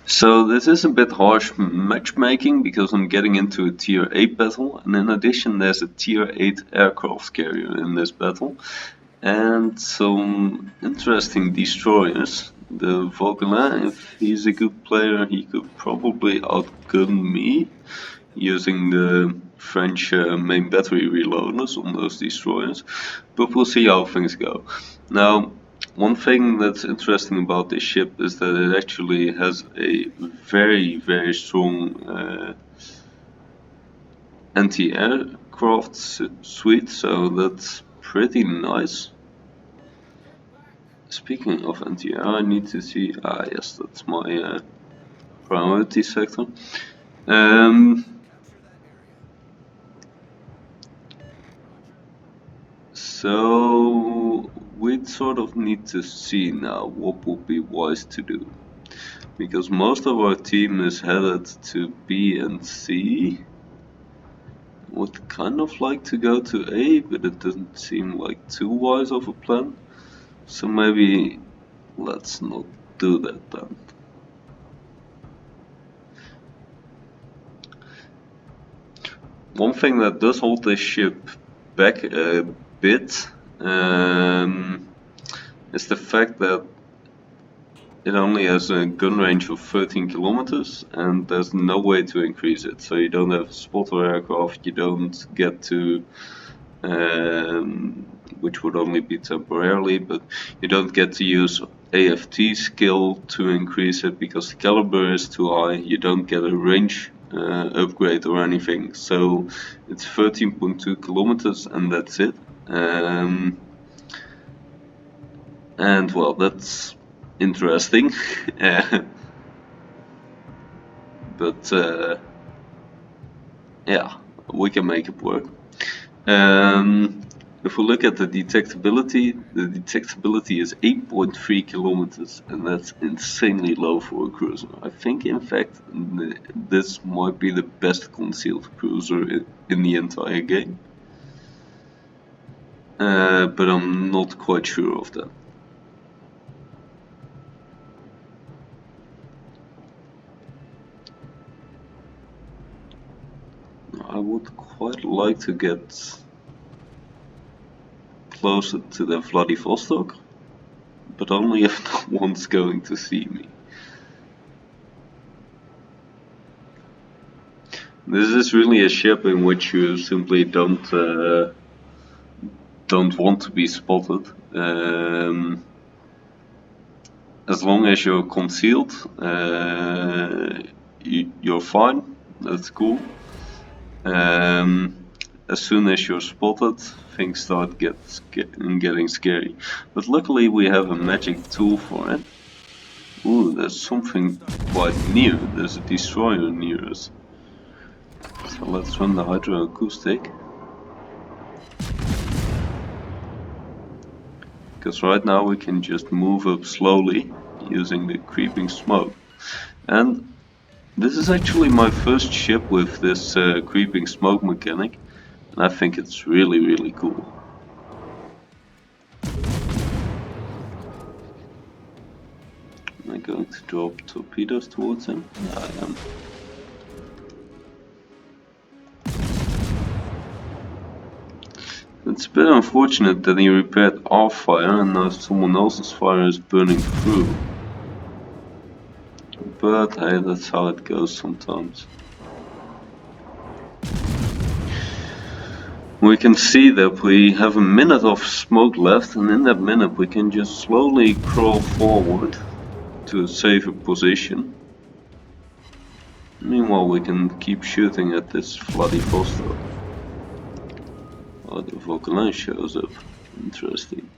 So this is a bit harsh matchmaking because I'm getting into a tier 8 battle, and in addition there's a tier 8 aircraft carrier in this battle and some interesting destroyers. The Vauquelin, if he's a good player, he could probably outgun me using the French main battery reloaders on those destroyers, but we'll see how things go. Now, one thing that's interesting about this ship is that it actually has a very strong anti-aircraft suite, so that's pretty nice. Speaking of anti-air, I need to see. Yes, that's my priority sector. So we'd sort of need to see now what would be wise to do, because most of our team is headed to B and C. Would kind of like to go to A, but it doesn't seem like too wise of a plan. So maybe let's not do that then. One thing that does hold this ship back a bit is the fact that it only has a gun range of 13 kilometers and there's no way to increase it. So you don't have a spotter aircraft, you don't get to, which would only be temporarily, but you don't get to use AFT skill to increase it because the caliber is too high, you don't get a range upgrade or anything. So it's 13.2 kilometers and that's it. And well, that's interesting. But yeah, we can make it work. If we look at the detectability is 8.3 kilometers, and that's insanely low for a cruiser. I think, in fact, this might be the best concealed cruiser in the entire game. But I'm not quite sure of that. I would quite like to get closer to the Vladivostok, but only if no one's going to see me. This is really a ship in which you simply don't want to be spotted. As long as you're concealed, you're fine. That's cool. As soon as you're spotted, things start getting scary. But luckily we have a magic tool for it. Ooh, there's something quite near. There's a destroyer near us. So let's run the hydroacoustic. Because right now we can just move up slowly using the creeping smoke. And this is actually my first ship with this creeping smoke mechanic, and I think it's really cool. Am I going to drop torpedoes towards him? Yeah, I am. It's a bit unfortunate that he repaired our fire and now someone else's fire is burning through. But hey, that's how it goes sometimes. We can see that we have a minute of smoke left, and in that minute we can just slowly crawl forward to a safer position. Meanwhile we can keep shooting at this Vladivostok. Oh, the Vauquelin shows up. Interesting.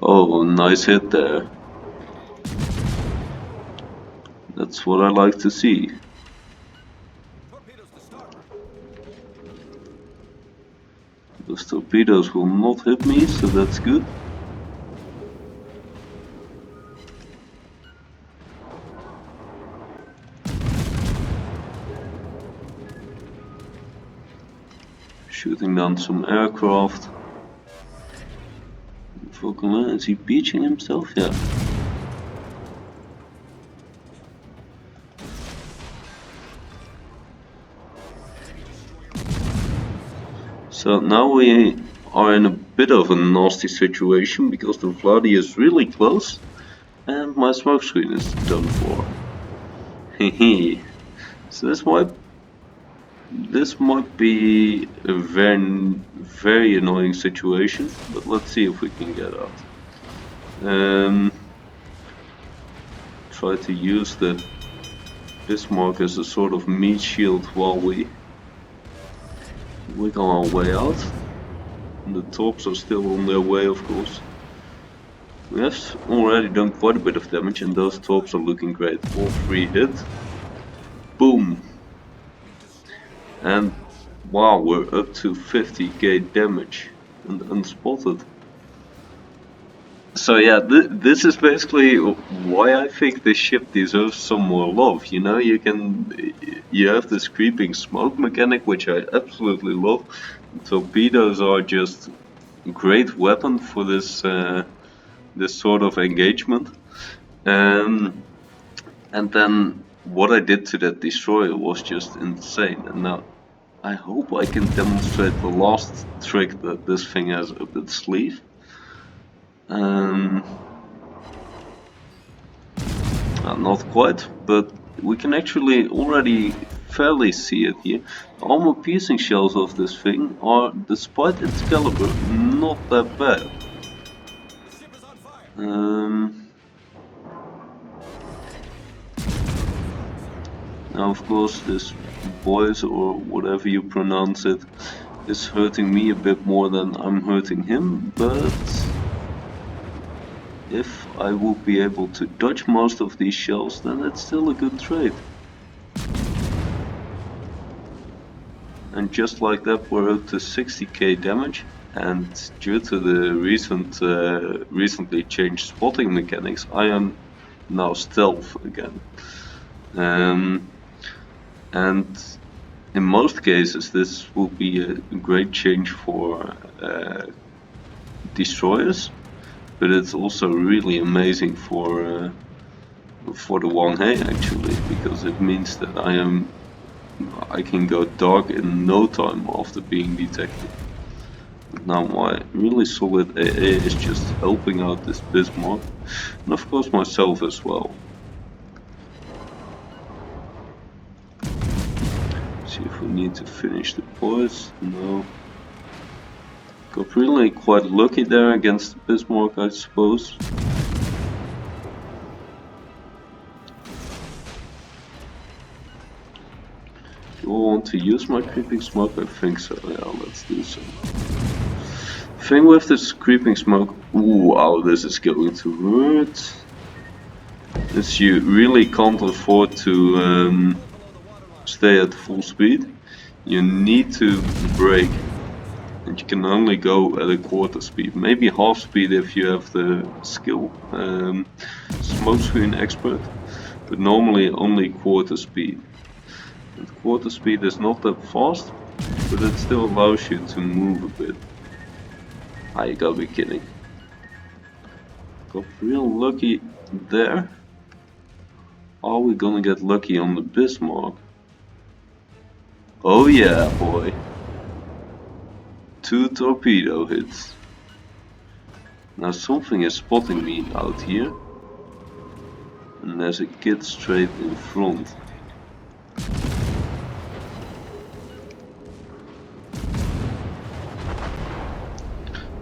Oh, nice hit there. That's what I like to see. Those torpedoes will not hit me, so that's good. Shooting down some aircraft. Falconer, is he beaching himself? Yeah. So now we are in a bit of a nasty situation because the Vladi is really close and my smoke screen is done for. Hehe. So this might be a very annoying situation, but let's see if we can get out. Try to use the Bismarck as a sort of meat shield while we wiggle our way out. And the torps are still on their way, of course. We have already done quite a bit of damage and those torps are looking great. All 3 hit. Boom! And wow, we're up to 50k damage and unspotted. So yeah, this is basically why I think this ship deserves some more love. You know, you have this creeping smoke mechanic, which I absolutely love. Torpedoes are just a great weapon for this this sort of engagement. And then what I did to that destroyer was just insane. And now I hope I can demonstrate the last trick that this thing has up its sleeve. Not quite, but we can actually already fairly see it here. The armor piercing shells of this thing are, despite its caliber, not that bad. Now of course this voice, or whatever you pronounce it, is hurting me a bit more than I'm hurting him, but if I will be able to dodge most of these shells, then it's still a good trade. And just like that, we're up to 60k damage, and due to the recently changed spotting mechanics, I am now stealth again. And in most cases this will be a great change for destroyers, but it's also really amazing for the Huanghe actually, because it means that I can go dark in no time after being detected. Now my really solid AA is just helping out this Bismarck, and of course myself as well. See if we need to finish the boys. No. Got really quite lucky there against the Bismarck, I suppose. Do I want to use my creeping smoke? I think so. Yeah, let's do so. Thing with this creeping smoke, ooh, wow, this is going to hurt. This you really can't afford to stay at full speed. You need to brake, and you can only go at a quarter speed, maybe half speed if you have the skill, smoke screen expert, but normally only quarter speed. And quarter speed is not that fast, but it still allows you to move a bit. Ah, you gotta be kidding. Got real lucky there. Are we gonna get lucky on the Bismarck? Oh yeah, boy. 2 torpedo hits. Now something is spotting me out here. And there's a kid straight in front.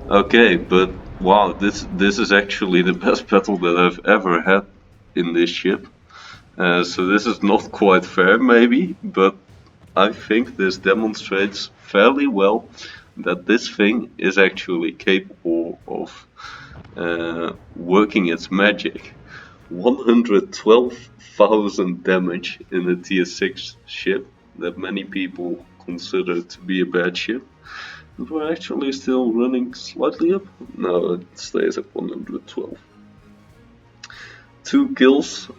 Okay, but wow, this is actually the best battle that I've ever had in this ship. So this is not quite fair maybe, but I think this demonstrates fairly well that this thing is actually capable of working its magic. 112,000 damage in a tier 6 ship that many people consider to be a bad ship. And we're actually still running slightly up. No, it stays at 112. 2 kills,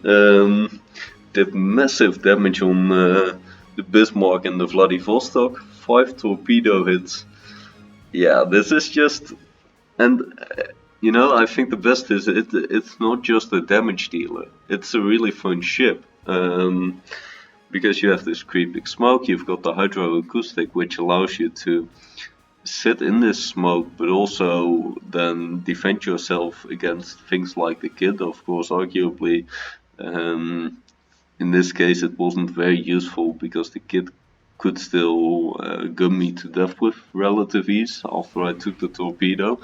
did massive damage on the Bismarck and the Vladivostok, 5 torpedo hits. Yeah, this is just, and You know, I think the best is it's not just a damage dealer. It's a really fun ship. Because you have this creeping smoke, you've got the hydroacoustic, which allows you to sit in this smoke, but also then defend yourself against things like the kid. Of course, arguably, in this case, it wasn't very useful because the kid could still gun me to death with relative ease after I took the torpedo.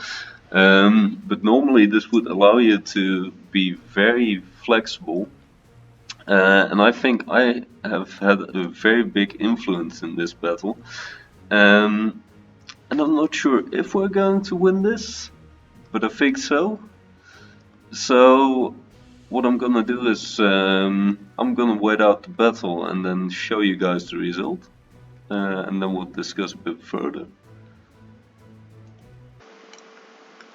But normally, this would allow you to be very flexible. And I think I have had a very big influence in this battle. Um, and I'm not sure if we're going to win this, but I think so. So what I'm gonna do is I'm gonna wait out the battle and then show you guys the result, and then we'll discuss a bit further.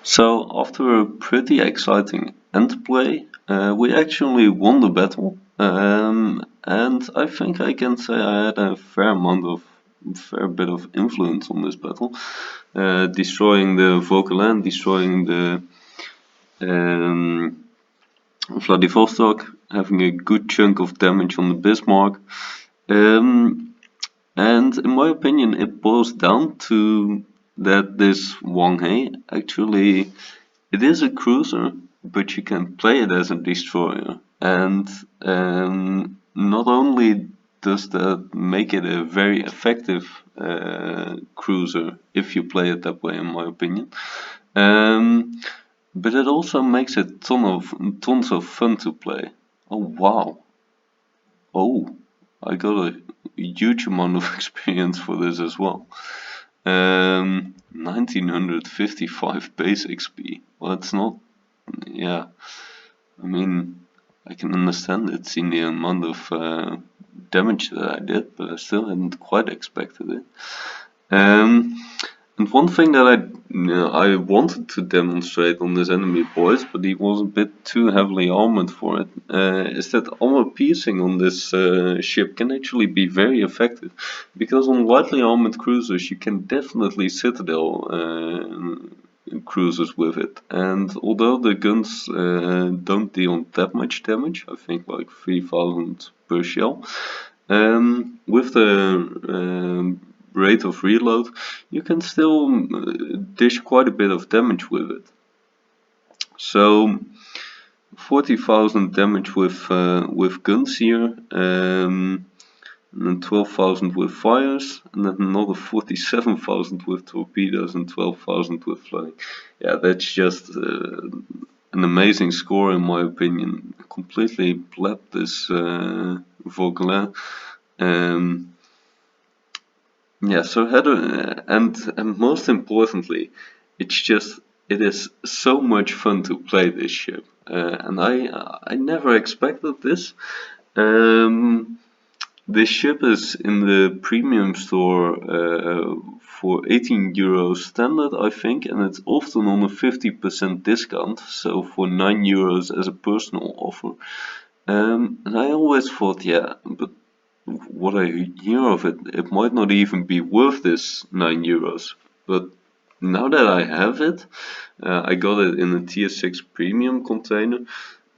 So after a pretty exciting end play, we actually won the battle, and I think I can say I had a fair bit of influence on this battle, destroying the Vauquelin, destroying the Vladivostok, having a good chunk of damage on the Bismarck. And in my opinion, it boils down to that this Huanghe actually, it is a cruiser, but you can play it as a destroyer. And not only does that make it a very effective cruiser if you play it that way, in my opinion, but it also makes it tons of fun to play. Oh wow! Oh, I got a huge amount of experience for this as well. 1955 base XP. Well, it's not. Yeah, I mean, I can understand it, seeing the amount of damage that I did, but I still hadn't quite expected it. Um, and one thing that I wanted to demonstrate on this enemy boys, but he was a bit too heavily armored for it, is that armor piercing on this ship can actually be very effective. Because on lightly armored cruisers you can definitely citadel cruisers with it. And although the guns don't deal that much damage, I think like 3000 per shell, with the rate of reload, you can still dish quite a bit of damage with it. So 40,000 damage with guns here, and then 12,000 with fires, and then another 47,000 with torpedoes and 12,000 with flooding. Yeah, that's just an amazing score in my opinion. Completely blapped this Vauquelin. Yeah, so and most importantly, it is so much fun to play this ship, and I never expected this. Um, this ship is in the premium store for 18 euros standard, I think, and it's often on a 50% discount, so for 9 euros as a personal offer. And I always thought, yeah, but what I hear of it, it might not even be worth this 9 euros. But now that I have it, I got it in a tier 6 premium container.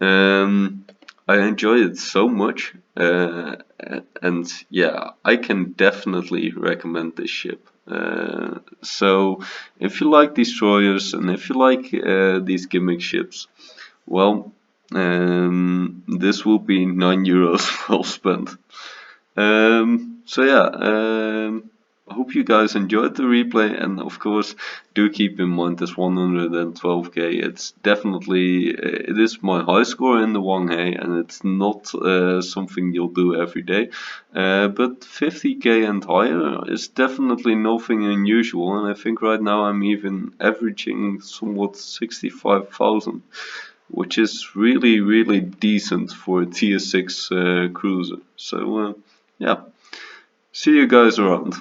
I enjoy it so much, and yeah, I can definitely recommend this ship. So if you like destroyers and if you like these gimmick ships, well, this will be 9 euros well spent. So yeah, I hope you guys enjoyed the replay, and of course do keep in mind this 112k. It's definitely it is my high score in the Huanghe, and it's not something you'll do every day. But 50k and higher is definitely nothing unusual, and I think right now I'm even averaging somewhat 65,000. Which is really decent for a tier 6 cruiser. So yeah, see you guys around.